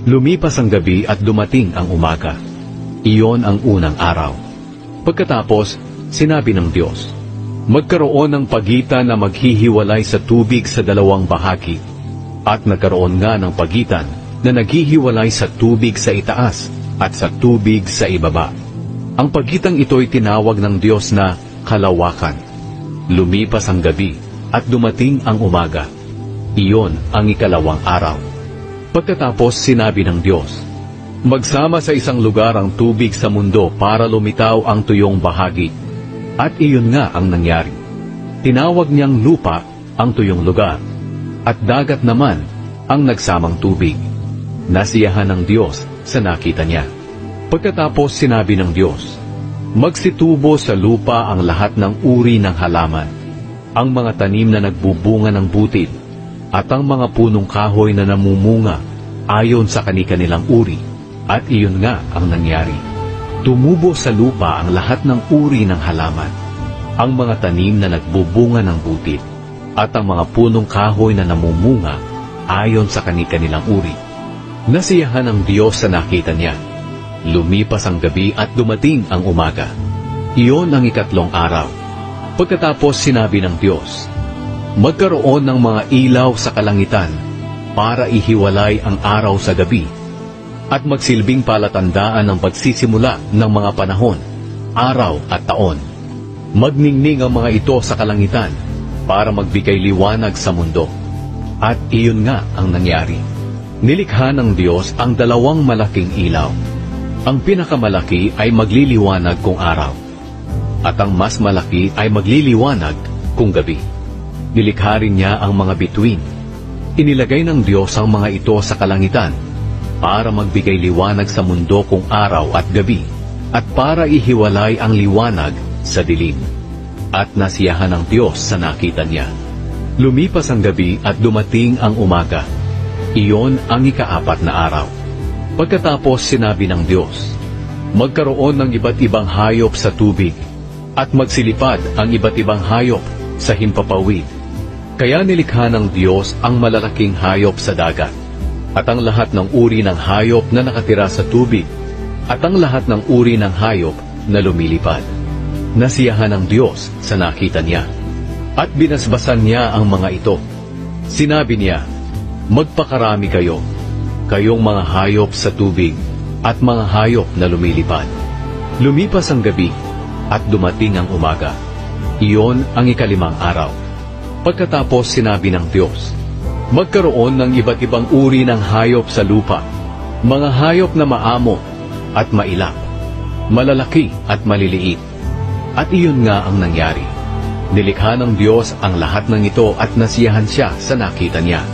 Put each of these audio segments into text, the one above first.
Lumipas ang gabi at dumating ang umaga. Iyon ang unang araw. Pagkatapos, sinabi ng Diyos, magkaroon ng pagitan na maghihiwalay sa tubig sa dalawang bahagi. At nagkaroon nga ng pagitan na naghihiwalay sa tubig sa itaas at sa tubig sa ibaba. Ang pagitang ito'y tinawag ng Diyos na kalawakan. Lumipas ang gabi at dumating ang umaga. Iyon ang ikalawang araw. Pagkatapos sinabi ng Diyos, magsama sa isang lugar ang tubig sa mundo para lumitaw ang tuyong bahagi. At iyon nga ang nangyari. Tinawag niyang lupa ang tuyong lugar, at dagat naman ang nagsamang tubig. Nasiyahan ng Diyos sa nakita niya. Pagkatapos sinabi ng Diyos, magsitubo sa lupa ang lahat ng uri ng halaman, ang mga tanim na nagbubunga ng butid, at ang mga punong kahoy na namumunga ayon sa kani-kanilang uri. At iyon nga ang nangyari. Tumubo sa lupa ang lahat ng uri ng halaman, ang mga tanim na nagbubunga ng butid, at ang mga punong kahoy na namumunga ayon sa kani-kanilang uri. Nasiyahan ang Diyos sa nakita niya. Lumipas ang gabi at dumating ang umaga. Iyon ang ikatlong araw. Pagkatapos sinabi ng Diyos, magkaroon ng mga ilaw sa kalangitan para ihiwalay ang araw sa gabi, at magsilbing palatandaan ng pagsisimula ng mga panahon, araw at taon. Magningning ang mga ito sa kalangitan para magbigay liwanag sa mundo. At iyon nga ang nangyari. Nilikha ng Diyos ang dalawang malaking ilaw. Ang pinakamalaki ay magliliwanag kung araw, at ang mas malaki ay magliliwanag kung gabi. Nilikha rin niya ang mga bituin. Inilagay ng Diyos ang mga ito sa kalangitan para magbigay liwanag sa mundo kung araw at gabi, at para ihiwalay ang liwanag sa dilim. At nasiyahan ng Diyos sa nakita niya. Lumipas ang gabi at dumating ang umaga. Iyon ang ikaapat na araw. Pagkatapos sinabi ng Diyos, magkaroon ng iba't ibang hayop sa tubig, at magsilipad ang iba't ibang hayop sa himpapawid. Kaya nilikha ng Diyos ang malalaking hayop sa dagat, at ang lahat ng uri ng hayop na nakatira sa tubig, at ang lahat ng uri ng hayop na lumilipad. Nasiyahan ng Diyos sa nakita niya, at binasbasan niya ang mga ito. Sinabi niya, magpakarami kayo, kayong mga hayop sa tubig, at mga hayop na lumilipad. Lumipas ang gabi, at dumating ang umaga. Iyon ang ikalimang araw. Pagkatapos sinabi ng Diyos, magkaroon ng iba't ibang uri ng hayop sa lupa, mga hayop na maamo at mailap, malalaki at maliliit. At iyon nga ang nangyari. Nilikha ng Diyos ang lahat ng ito at nasiyahan siya sa nakita niya.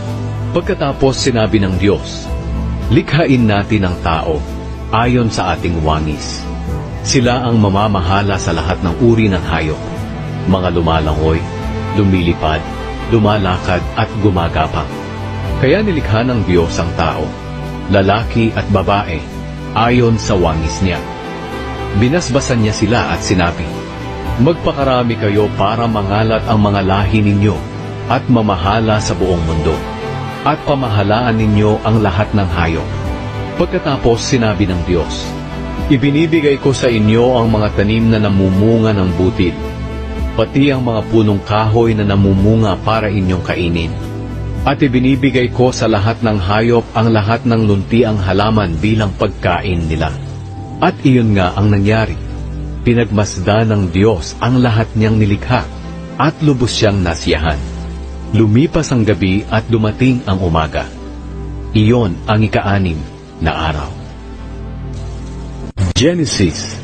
Pagkatapos sinabi ng Diyos, likhain natin ang tao ayon sa ating wangis. Sila ang mamamahala sa lahat ng uri ng hayop, mga lumalangoy, lumilipad, lumalakad at gumagapang. Kaya nilikha ng Diyos ang tao, lalaki at babae, ayon sa wangis niya. Binasbasan niya sila at sinabi, magpakarami kayo para mangalat ang mga lahi ninyo at mamahala sa buong mundo, at pamahalaan ninyo ang lahat ng hayop. Pagkatapos sinabi ng Diyos, ibinibigay ko sa inyo ang mga tanim na namumunga ng butid, pati ang mga punong kahoy na namumunga para inyong kainin. At ibinibigay ko sa lahat ng hayop ang lahat ng luntiang halaman bilang pagkain nila. At iyon nga ang nangyari. Pinagmasdan ng Diyos ang lahat niyang nilikha, at lubos siyang nasiyahan. Lumipas ang gabi at dumating ang umaga. Iyon ang ika-6 na araw. Genesis